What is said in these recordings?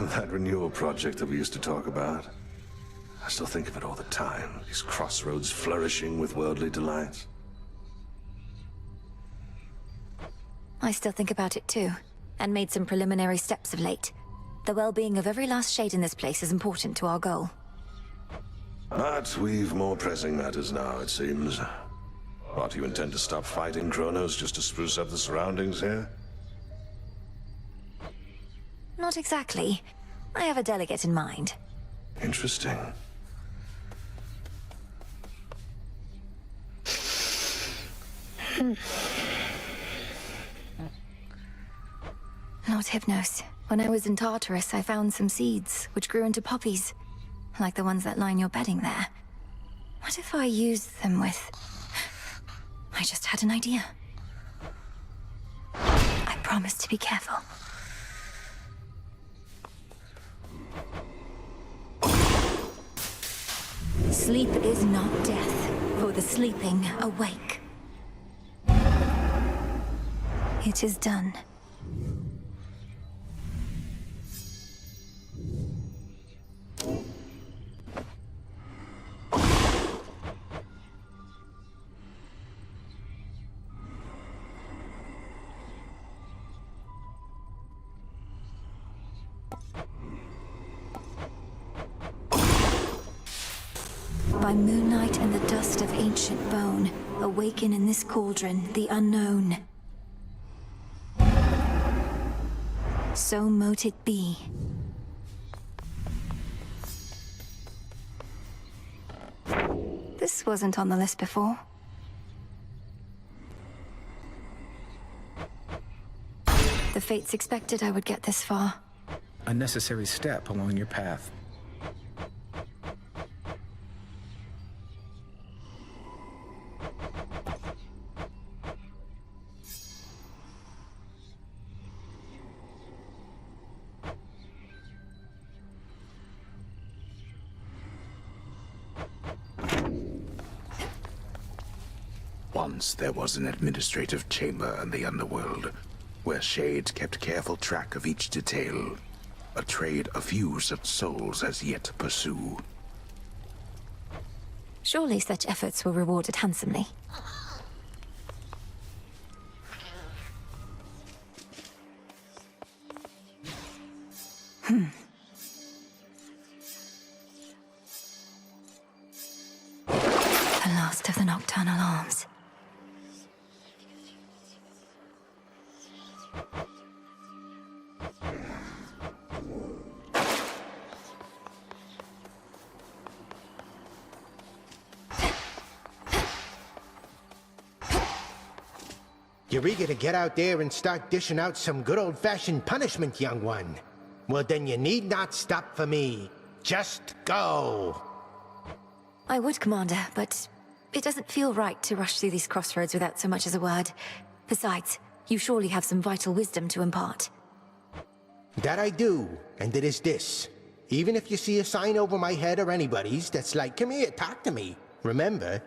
That renewal project that we used to talk about. I still think of it all the time. These crossroads flourishing with worldly delights. I still think about it too, and made some preliminary steps of late. The well-being of every last shade in this place is important to our goal. But we've more pressing matters now, it seems. What, you intend to stop fighting Kronos just to spruce up the surroundings here? Not exactly. I have a delegate in mind. Interesting. Lord Hypnos, when I was in Tartarus, I found some seeds, which grew into poppies. Like the ones that line your bedding there. What if I used them with... I just had an idea. I promise to be careful. Sleep is not death, for the sleeping awake. It is done. By moonlight and the dust of ancient bone, awaken in this cauldron the unknown. So mote it be. This wasn't on the list before. The fates expected I would get this far. A necessary step along your path. Once there was an administrative chamber in the underworld, where shades kept careful track of each detail, a trade a few such souls as yet pursue. Surely such efforts were rewarded handsomely. The last of the nocturnal arms. You're eager to get out there and start dishing out some good old-fashioned punishment, young one. Well, then you need not stop for me. Just go. I would, Commander, but it doesn't feel right to rush through these crossroads without so much as a word. Besides, you surely have some vital wisdom to impart. That I do, and it is this. Even if you see a sign over my head or anybody's that's like, come here, talk to me. Remember,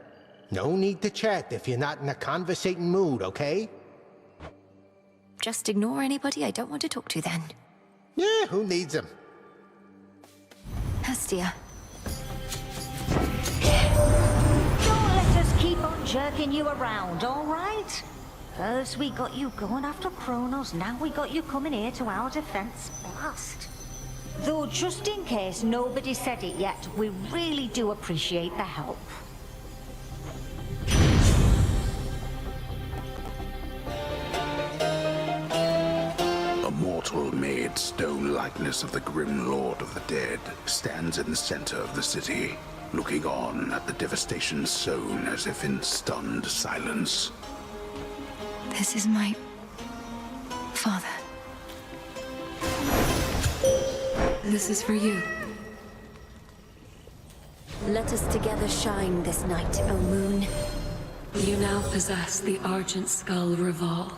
no need to chat if you're not in a conversating mood, okay? Just ignore anybody I don't want to talk to then. Yeah, who needs them? Hestia. Don't let us keep on jerking you around, all right? First we got you going after Kronos, now we got you coming here to our defense. Blast. Though just in case nobody said it yet, we really do appreciate the help. A mortal-made stone likeness of the grim lord of the dead stands in the center of the city, looking on at the devastation sown as if in stunned silence. This is my... father. This is for you. Let us together shine this night, O moon. You now possess the Argent Skull Reval,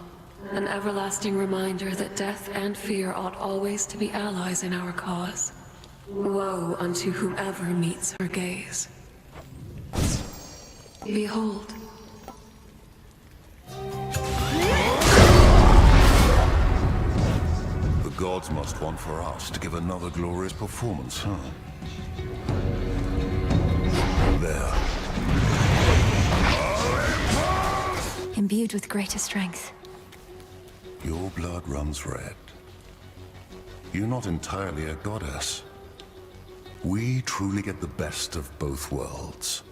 an everlasting reminder that death and fear ought always to be allies in our cause. Woe unto whomever meets her gaze. Behold. The gods must want for us to give another glorious performance, huh? There. Imbued with greater strength. Your blood runs red. You're not entirely a goddess. We truly get the best of both worlds.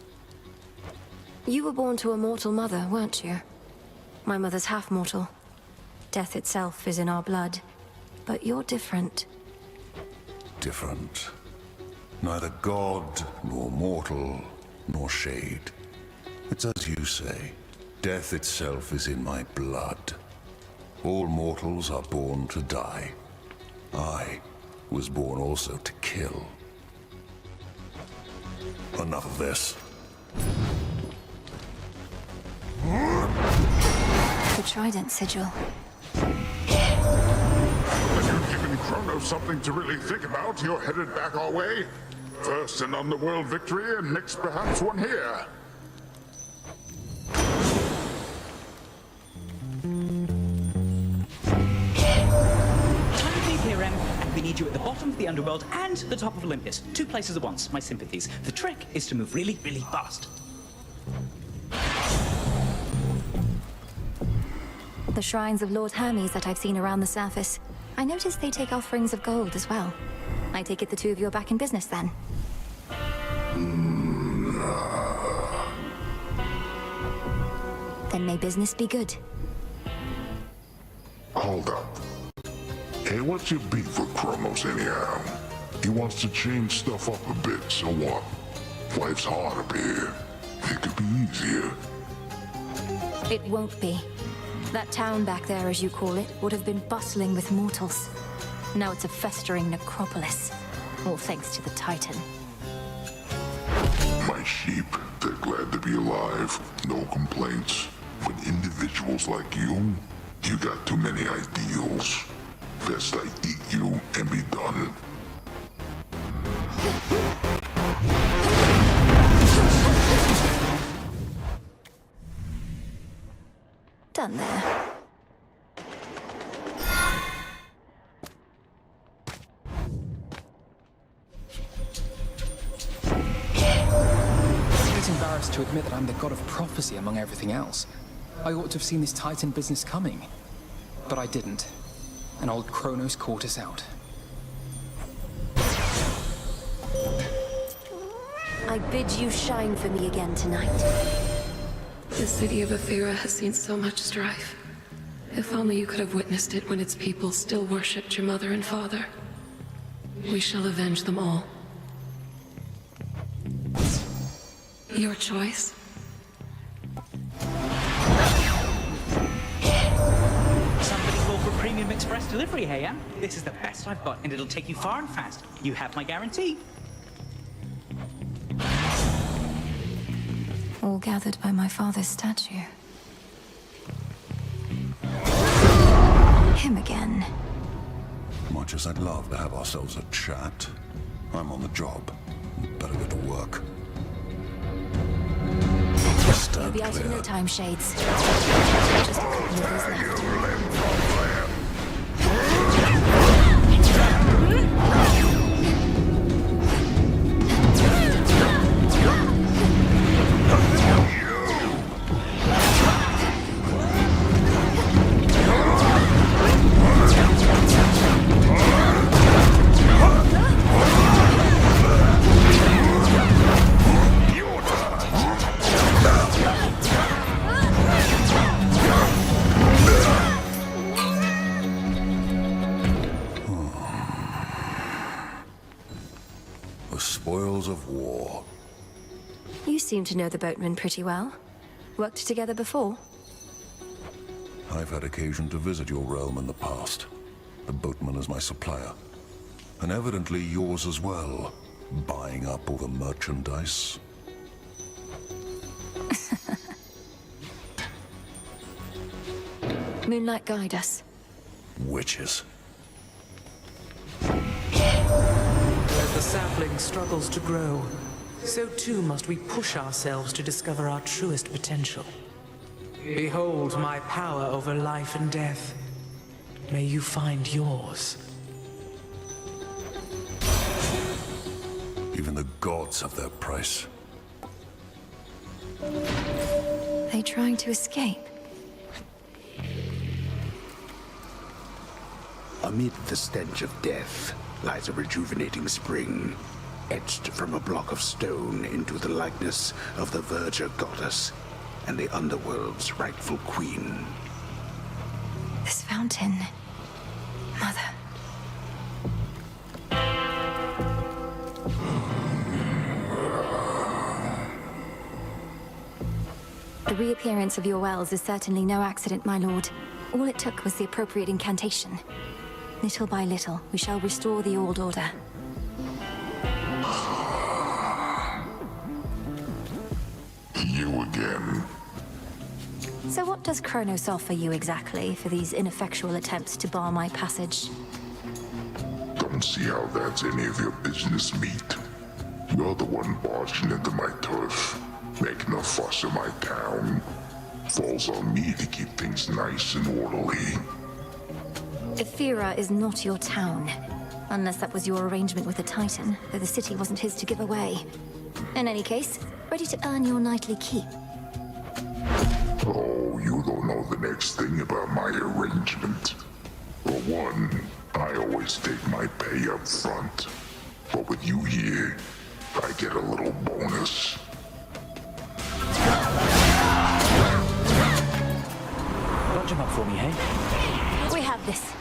You were born to a mortal mother, weren't you? My mother's half-mortal. Death itself is in our blood. But you're different. Different. Neither god, nor mortal, nor shade. It's as you say. Death itself is in my blood. All mortals are born to die. I was born also to kill. Enough of this. The Trident Sigil. You've given Kronos something to really think about. You're headed back our way. First an underworld victory, and next perhaps one here. And we need you at the bottom of the underworld and the top of Olympus. 2 places at once. My sympathies. The trick is to move really, really fast. The shrines of Lord Hermes that I've seen around the surface. I noticed they take offerings of gold as well. I take it the two of you are back in business then? Then may business be good. Hold up. Hey, what's your beef with Kronos anyhow? He wants to change stuff up a bit, so what? Life's hard up here. It could be easier. It won't be. That town back there, as you call it, would have been bustling with mortals. Now it's a festering necropolis. All thanks to the Titan. My sheep, they're glad to be alive. No complaints. But individuals like you got too many ideals. Best I eat you and be done. Done there. I'm a bit embarrassed to admit that I'm the god of prophecy among everything else. I ought to have seen this Titan business coming. But I didn't. And old Kronos caught us out. I bid you shine for me again tonight. The city of Aethera has seen so much strife. If only you could have witnessed it when its people still worshipped your mother and father. We shall avenge them all. Your choice. Somebody call for premium express delivery, hey, Anne? This is the best I've got, and it'll take you far and fast. You have my guarantee. All gathered by my father's statue. Him again. Much as I'd love to have ourselves a chat, I'm on the job. Better get to work. You'll Stand be out in no clear. time, Shades. Just a couple of days left. The spoils of war. You seem to know the boatman pretty well. Worked together before? I've had occasion to visit your realm in the past. The boatman is my supplier. And evidently yours as well. Buying up all the merchandise. Moonlight guide us. Witches. As the sapling struggles to grow, so too must we push ourselves to discover our truest potential. Behold my power over life and death. May you find yours. gods have their price. They trying to escape? Amid the stench of death lies a rejuvenating spring, etched from a block of stone into the likeness of the Verger goddess and the underworld's rightful queen. This fountain... Mother... The reappearance of your wells is certainly no accident, my lord. All it took was the appropriate incantation. Little by little, we shall restore the old order. You again. So what does Kronos offer you exactly for these ineffectual attempts to bar my passage? Don't see how that's any of your business, meat. You're the one barging into my turf, making a fuss in my town. Falls on me to keep things nice and orderly. Ephira is not your town. Unless that was your arrangement with the Titan, though the city wasn't his to give away. In any case, ready to earn your nightly keep. Oh, you don't know the next thing about my arrangement. For one, I always take my pay up front. But with you here, I get a little bonus. Dodge him up for me, hey? We have this.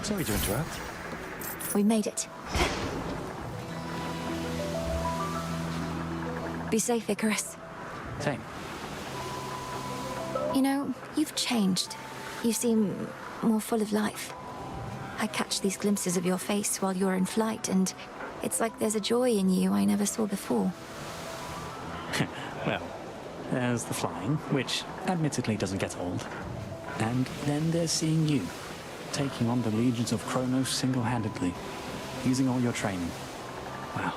Sorry to interrupt. We made it. Be safe, Icarus. Same. You know, you've changed. You seem more full of life. I catch these glimpses of your face while you're in flight, and it's like there's a joy in you I never saw before. Well, there's the flying, which admittedly doesn't get old. And then there's seeing you, taking on the legions of Kronos single-handedly, using all your training. Wow.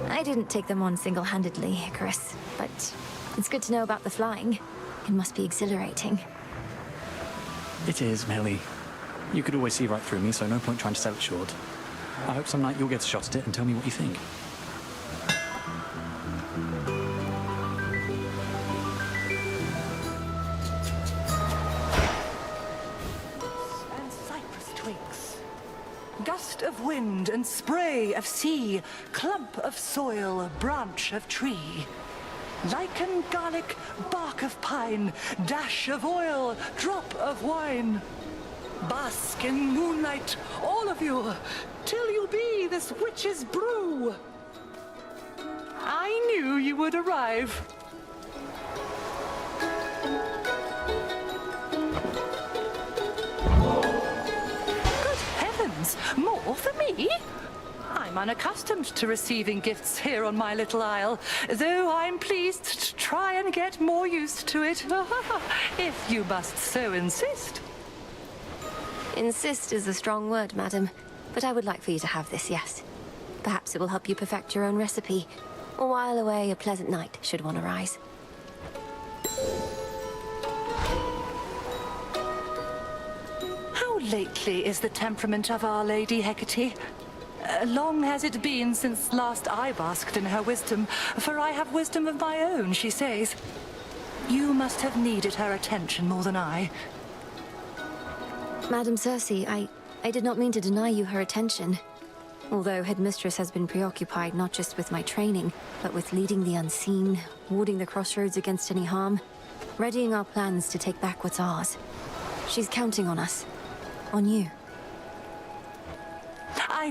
I didn't take them on single-handedly, Icarus, but it's good to know about the flying. It must be exhilarating. It is, Melly. You could always see right through me, so no point trying to sell it short. I hope some night you'll get a shot at it and tell me what you think. And cypress twigs. Gust of wind and spray of sea, clump of soil, branch of tree. Lichen, garlic, bark of pine, dash of oil, drop of wine. Bask in moonlight, all of you, till you be this witch's brew. I knew you would arrive. Good heavens, more for me? I'm unaccustomed to receiving gifts here on my little isle, though I'm pleased to try and get more used to it, if you must so insist. Insist is a strong word, madam, but I would like for you to have this, yes. Perhaps it will help you perfect your own recipe, or while away a pleasant night, should one arise. How lately is the temperament of Our Lady Hecate? Long has it been since last I basked in her wisdom, for I have wisdom of my own, she says. You must have needed her attention more than I. Madam Circe, I did not mean to deny you her attention. Although Headmistress has been preoccupied not just with my training, but with leading the unseen, warding the Crossroads against any harm, readying our plans to take back what's ours. She's counting on us. On you. I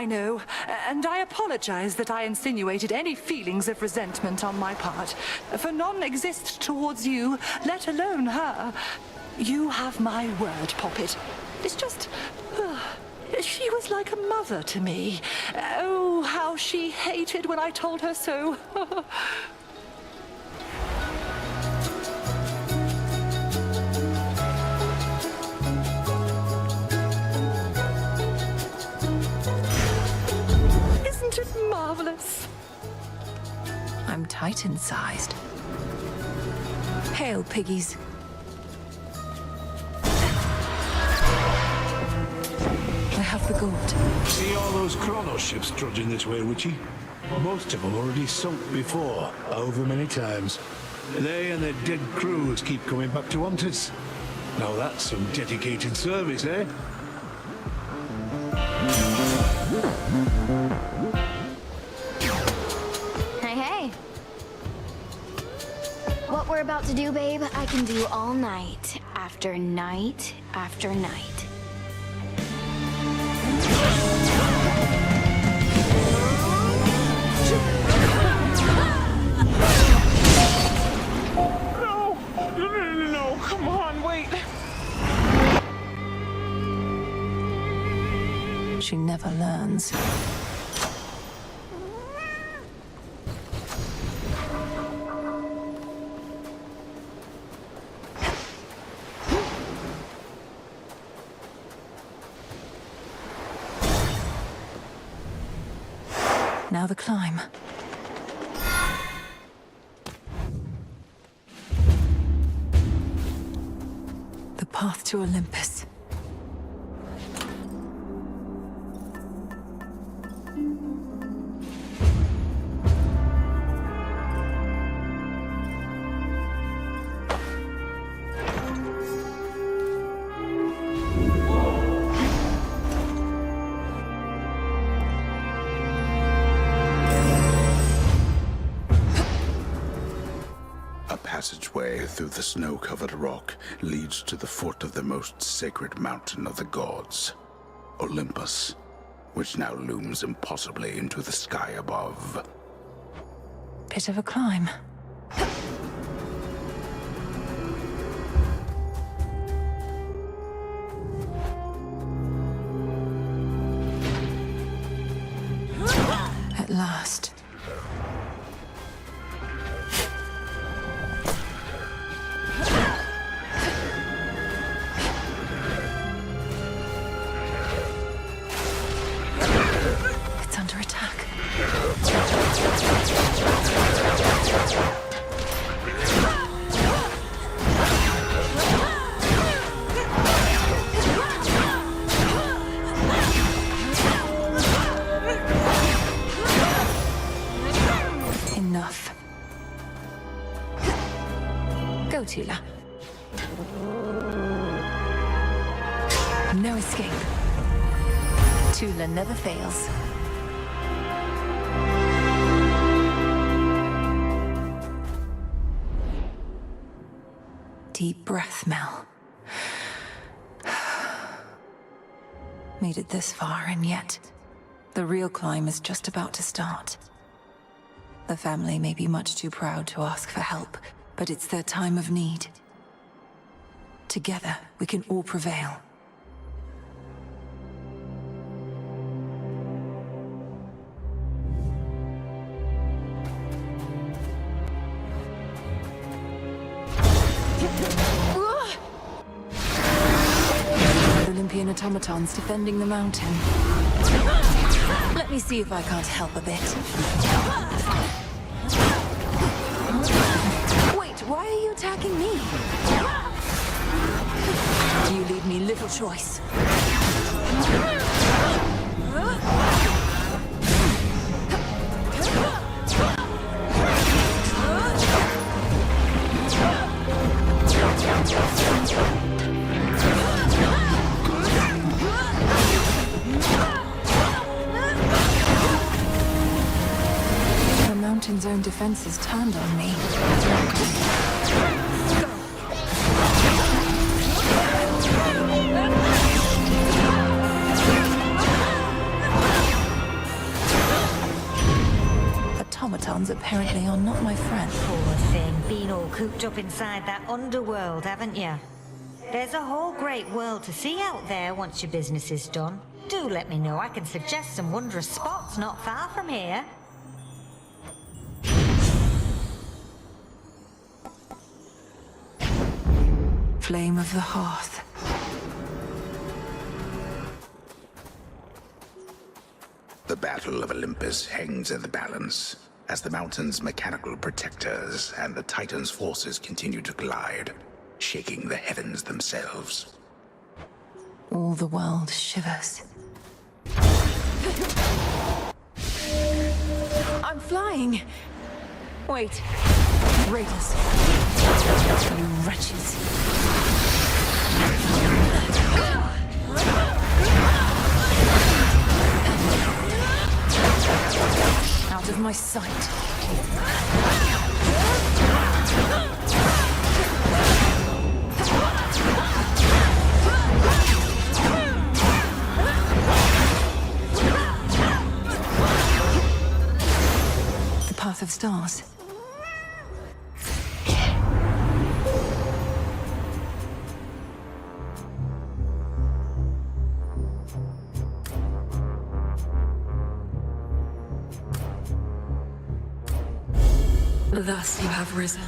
know, and I apologize that I insinuated any feelings of resentment on my part, for none exist towards you, let alone her. You have my word, Poppet. It's just... she was like a mother to me. Oh, how she hated when I told her so. Isn't it marvelous? I'm Titan-sized. Hail, piggies. I have the gold. See all those Chronos ships trudging this way, Witchy? Most of them already sunk before, over many times. They and their dead crews keep coming back to haunt us. Now that's some dedicated service, eh? Hey, hey. What we're about to do, babe, I can do all night, after night, after night. No, come on, wait. She never learns. Now the climb. The path to Olympus. A passageway through the snow-covered rock leads to the foot of the most sacred mountain of the gods, Olympus, which now looms impossibly into the sky above. Bit of a climb. At last. It's under attack. Enough. Go, Tula. No escape. Tula never fails. Deep breath, Mel. Made it this far, and yet the real climb is just about to start. The family may be much too proud to ask for help, but it's their time of need. Together, we can all prevail. Olympian automatons defending the mountain. Let me see if I can't help a bit. Wait, why are you attacking me? You leave me little choice. The mountain's own defenses turned on me. Automatons apparently are not my friend. Poor thing, been all cooped up inside that underworld, haven't you? There's a whole great world to see out there once your business is done. Do let me know, I can suggest some wondrous spots not far from here. Flame of the hearth. The battle of Olympus hangs in the balance, as the mountain's mechanical protectors and the Titan's forces continue to collide, shaking the heavens themselves. All the world shivers. I'm flying! Wait. Raiders. You wretches. Out of my sight. The path of stars. Thus you have risen.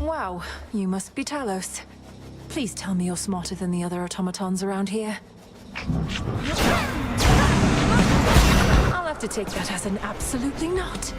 Wow, you must be Talos. Please tell me you're smarter than the other automatons around here. I'll have to take that as an absolutely not.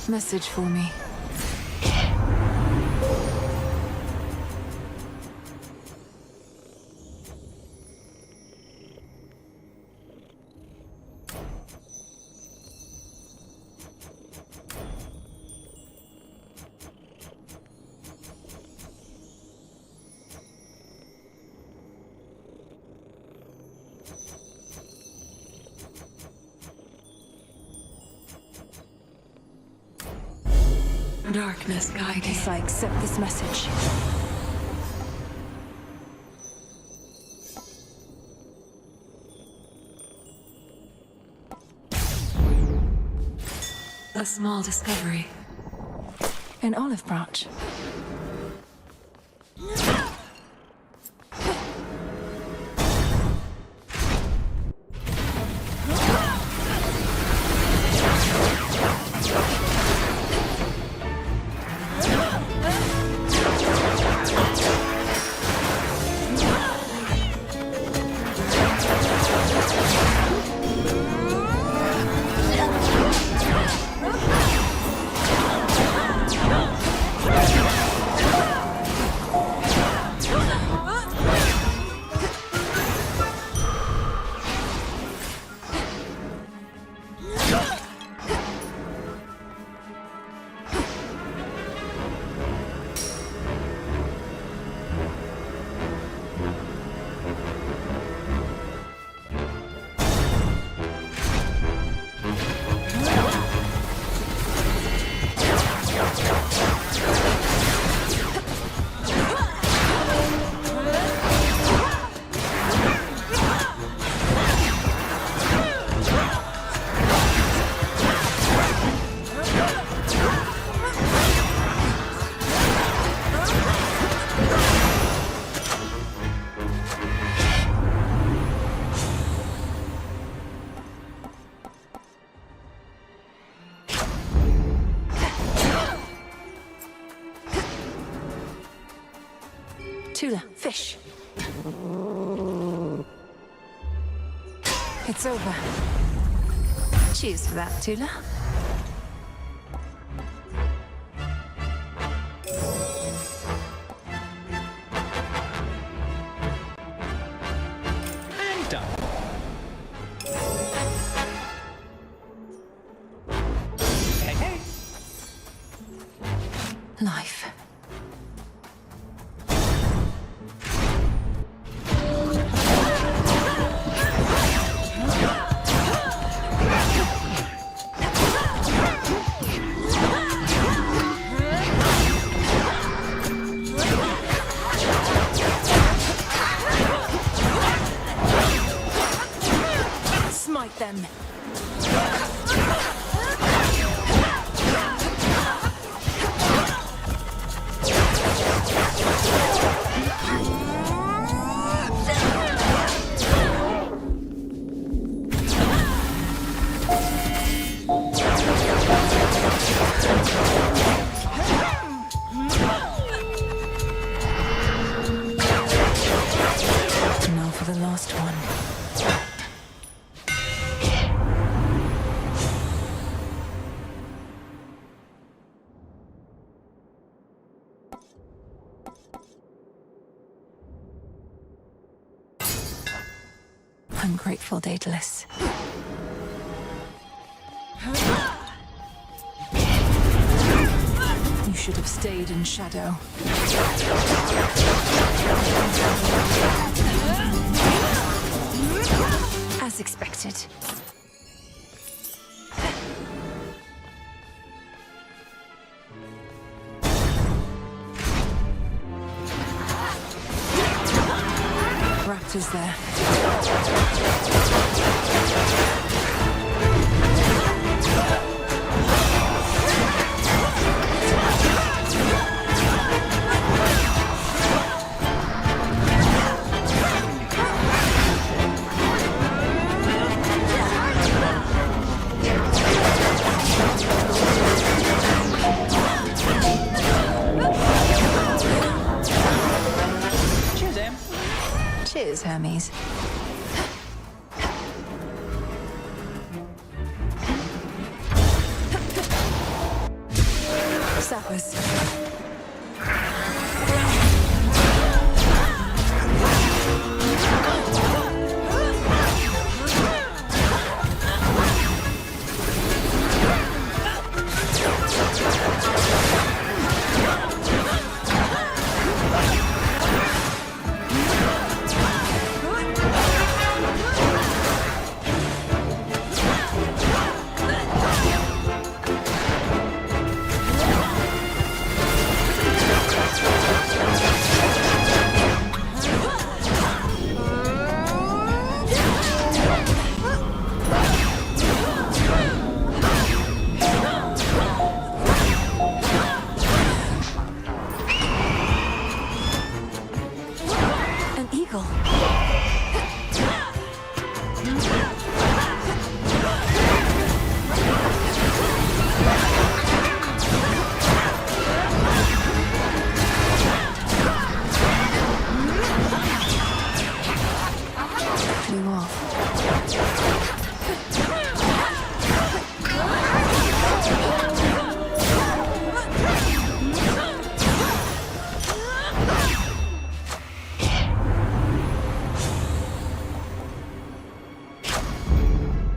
Message for me. Darkness guiding. Guess I accept this message. A small discovery. An olive branch. Tula, fish. It's over. Cheers for that, Tula. And done. Hey, hey. Life. Smite them. Now for the last one. I'm grateful, Daedalus. You should have stayed in shadow. As expected. Raptors there. Cheers, Em. Cheers, Hermes. Sappers.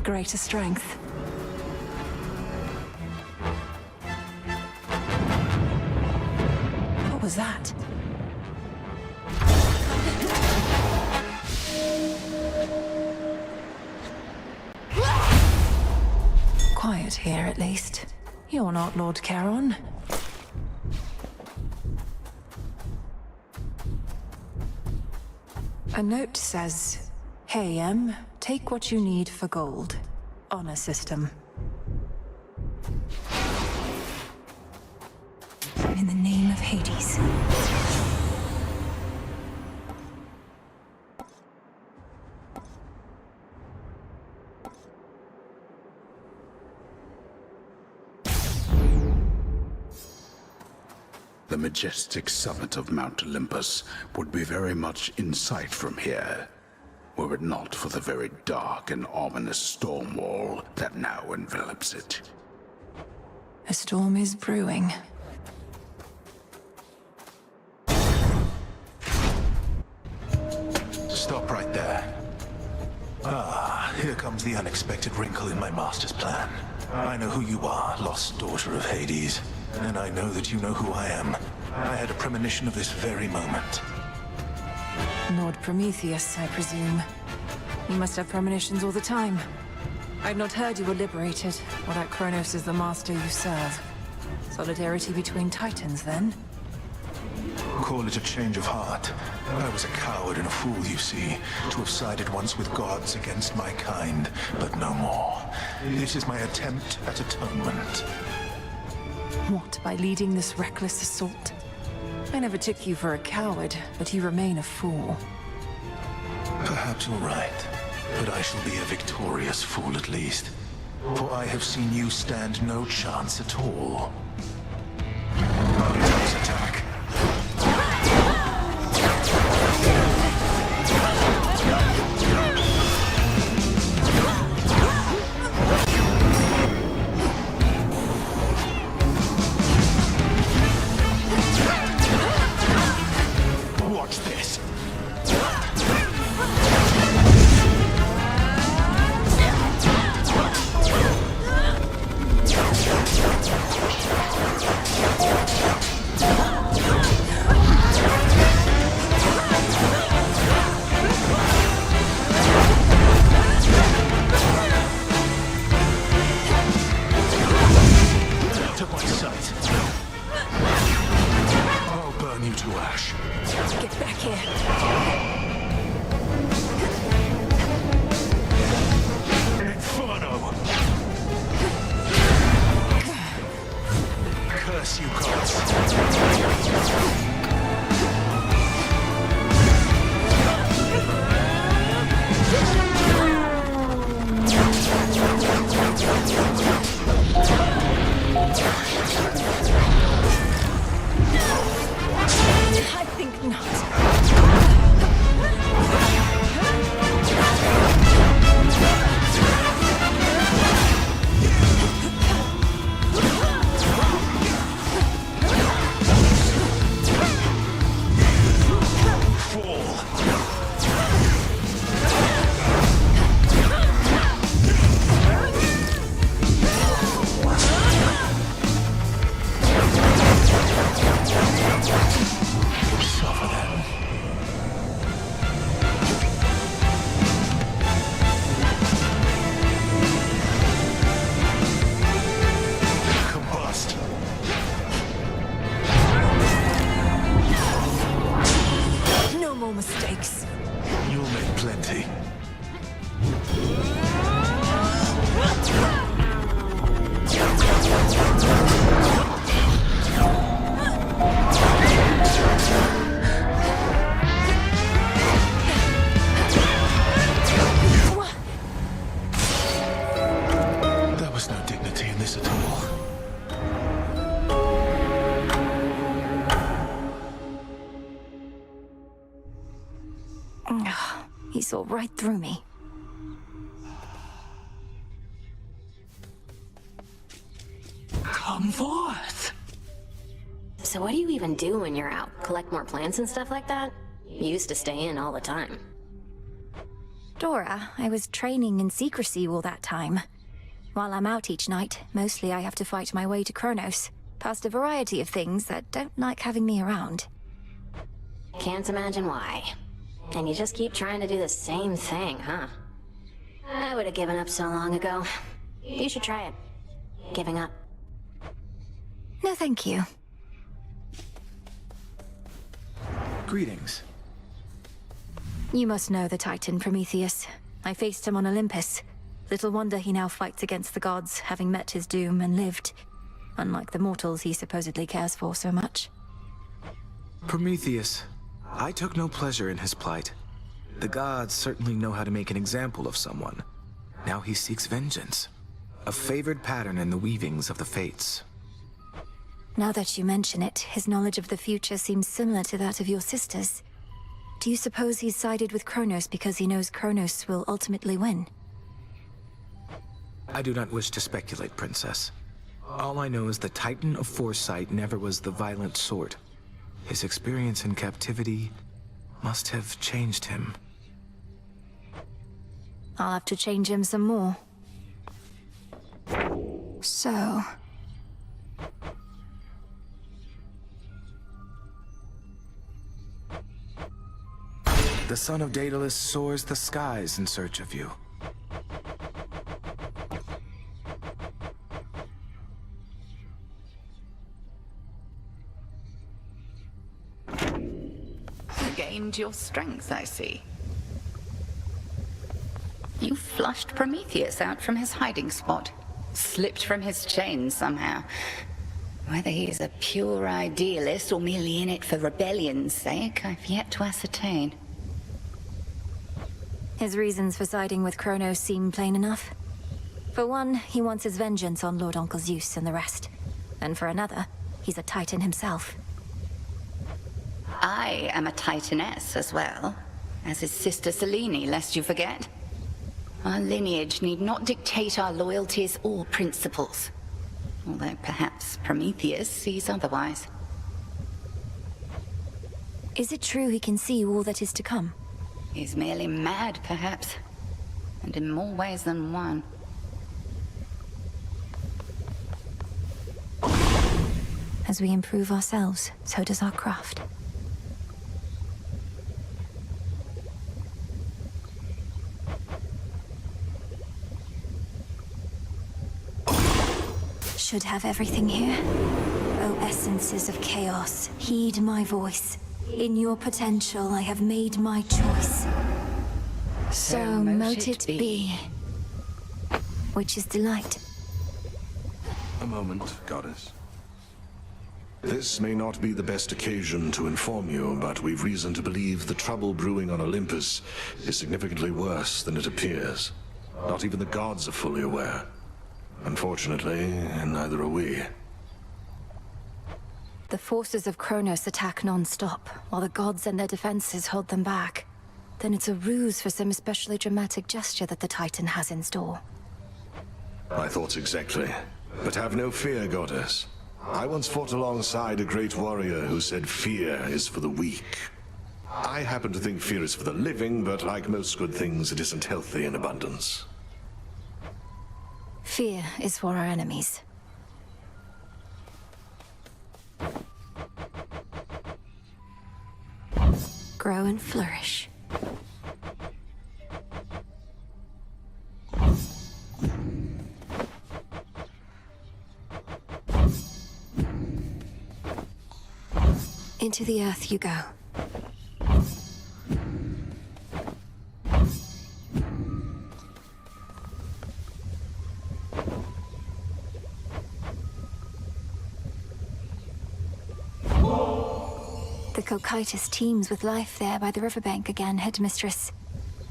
Greater strength. What was that? Quiet here, at least. You're not Lord Charon. A note says, "Hey, Em, take what you need for gold. Honor system." In the name of Hades. The majestic summit of Mount Olympus would be very much in sight from here, were it not for the very dark and ominous storm wall that now envelops it. A storm is brewing. Stop right there. Ah, here comes the unexpected wrinkle in my master's plan. I know who you are, lost daughter of Hades, and I know that you know who I am. I had a premonition of this very moment. Lord Prometheus, I presume. You must have premonitions all the time. I've not heard you were liberated, or that Kronos is the master you serve. Solidarity between titans, then? Call it a change of heart. I was a coward and a fool, you see, to have sided once with gods against my kind, but no more. This is my attempt at atonement. What, by leading this reckless assault? I never took you for a coward, but you remain a fool. Perhaps you're right, but I shall be a victorious fool at least. For I have seen you stand no chance at all. Olympus attack. Watch this. Took my sight. I'll burn you to ash. Get back here. Inferno! Curse you, gods! I think not. Suffer then. Combust. No more mistakes. You'll make plenty. There was no dignity in this at all. He saw right through me. Come forth. So what do you even do when you're out? Collect more plants and stuff like that? You used to stay in all the time. Dora, I was training in secrecy all that time. While I'm out each night, mostly I have to fight my way to Kronos, past a variety of things that don't like having me around. Can't imagine why. And you just keep trying to do the same thing, huh? I would have given up so long ago. You should try it. Giving up. No, thank you. Greetings. You must know the Titan Prometheus. I faced him on Olympus. Little wonder he now fights against the gods, having met his doom and lived. Unlike the mortals he supposedly cares for so much. Prometheus. I took no pleasure in his plight. The gods certainly know how to make an example of someone. Now he seeks vengeance. A favored pattern in the weavings of the fates. Now that you mention it, his knowledge of the future seems similar to that of your sister's. Do you suppose he's sided with Kronos because he knows Kronos will ultimately win? I do not wish to speculate, Princess. All I know is the Titan of Foresight never was the violent sort. His experience in captivity must have changed him. I'll have to change him some more. So... The son of Daedalus soars the skies in search of you. Gained your strength, I see. You flushed Prometheus out from his hiding spot. Slipped from his chains somehow. Whether he is a pure idealist or merely in it for rebellion's sake, I've yet to ascertain. His reasons for siding with Kronos seem plain enough. For one, he wants his vengeance on Lord Uncle Zeus and the rest. And for another, he's a Titan himself. I am a Titaness as well, as his sister Selene, lest you forget. Our lineage need not dictate our loyalties or principles. Although perhaps Prometheus sees otherwise. Is it true he can see all that is to come? He's merely mad, perhaps. And in more ways than one. As we improve ourselves, so does our craft. Should have everything here. O essences of chaos, heed my voice. In your potential, I have made my choice. So mote it be. Which is delight. A moment, Goddess. This may not be the best occasion to inform you, but we've reason to believe the trouble brewing on Olympus is significantly worse than it appears. Not even the gods are fully aware. Unfortunately, neither are we. The forces of Kronos attack non-stop, while the gods and their defenses hold them back. Then it's a ruse for some especially dramatic gesture that the Titan has in store. My thoughts exactly. But have no fear, Goddess. I once fought alongside a great warrior who said fear is for the weak. I happen to think fear is for the living, but like most good things, it isn't healthy in abundance. Fear is for our enemies. Grow and flourish. Into the earth you go. The Cocytus teems with life there by the riverbank again, Headmistress.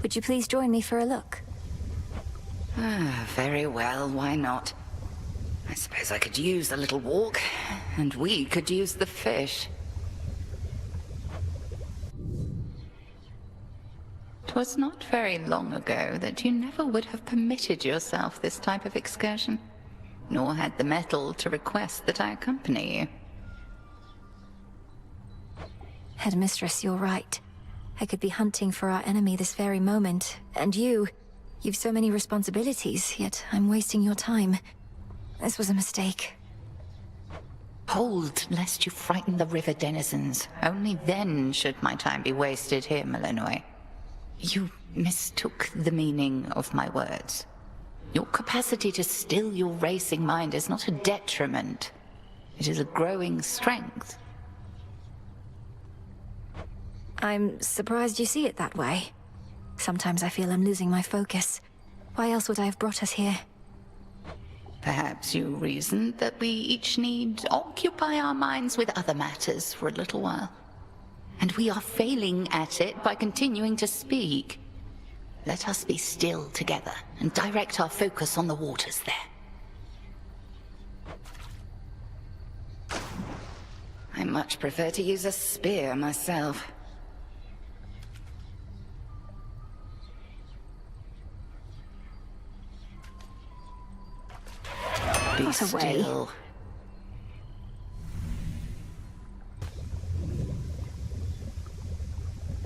Would you please join me for a look? Very well, why not? I suppose I could use a little walk, and we could use the fish. 'Twas not very long ago that you never would have permitted yourself this type of excursion, nor had the mettle to request that I accompany you. Headmistress, you're right. I could be hunting for our enemy this very moment, and you've so many responsibilities, yet I'm wasting your time. This was a mistake. Hold, lest you frighten the river denizens. Only then should my time be wasted here, Malinois. You mistook the meaning of my words. Your capacity to still your racing mind is not a detriment. It is a growing strength. I'm surprised you see it that way. Sometimes I feel I'm losing my focus. Why else would I have brought us here? Perhaps you reasoned that we each need occupy our minds with other matters for a little while. And we are failing at it by continuing to speak. Let us be still together and direct our focus on the waters there. much prefer to use a spear myself. Be Not away. still.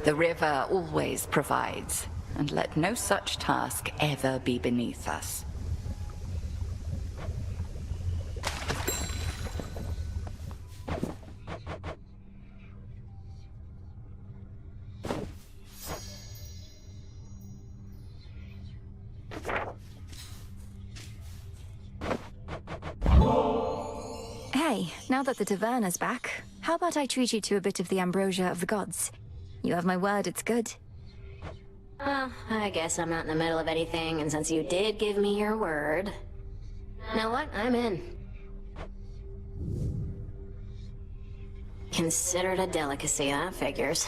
The river always provides, and let no such task ever be beneath us. Hey, now that the taverna's back, how about I treat you to a bit of the ambrosia of the gods? You have my word, it's good. Well, I guess I'm not in the middle of anything, and since you did give me your word... You know what? I'm in. Considered a delicacy, that figures.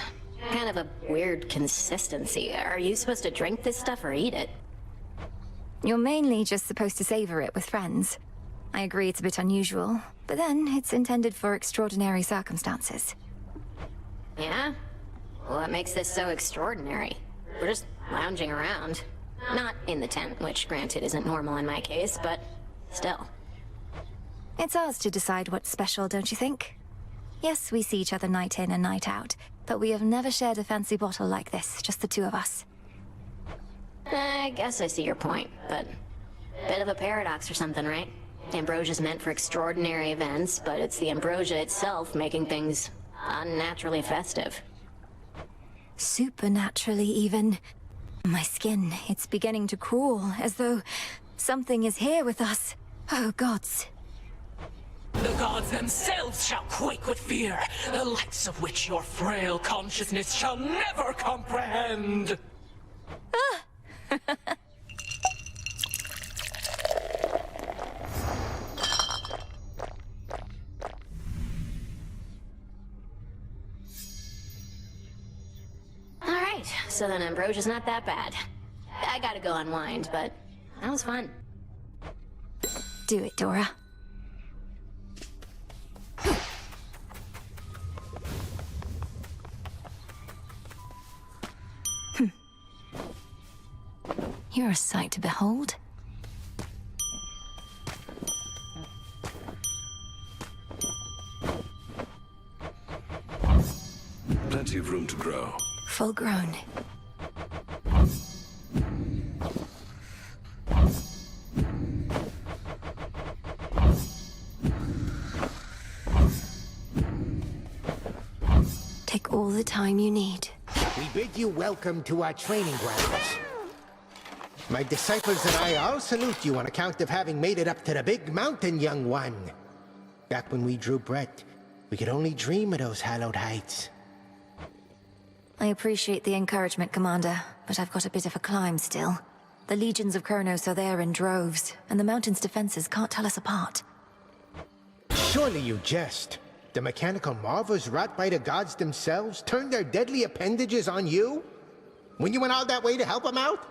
Kind of a weird consistency. Are you supposed to drink this stuff or eat it? You're mainly just supposed to savor it with friends. I agree it's a bit unusual, but then it's intended for extraordinary circumstances. Yeah? What makes this so extraordinary? We're just lounging around. Not in the tent, which granted isn't normal in my case, but still. It's ours to decide what's special, don't you think? Yes, we see each other night in and night out, but we have never shared a fancy bottle like this, just the two of us. I guess I see your point, but... Bit of a paradox or something, right? Ambrosia's meant for extraordinary events, but it's the ambrosia itself making things unnaturally festive. Supernaturally, even. My skin, it's beginning to crawl, as though something is here with us. Oh, gods. The gods themselves shall quake with fear, the likes of which your frail consciousness shall never comprehend! Alright, so then ambrosia's not that bad. I gotta go unwind, but that was fun. Do it, Dora. You're a sight to behold. Plenty of room to grow. Full grown. Take all the time you need. We bid you welcome to our training grounds. My disciples and I all salute you on account of having made it up to the big mountain, young one. Back when we drew breath, we could only dream of those hallowed heights. I appreciate the encouragement, Commander, but I've got a bit of a climb still. The legions of Kronos are there in droves, and the mountain's defenses can't tell us apart. Surely you jest. The mechanical marvels wrought by the gods themselves turned their deadly appendages on you? When you went all that way to help them out?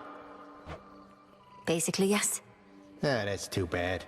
Basically, yes. Ah, that's too bad.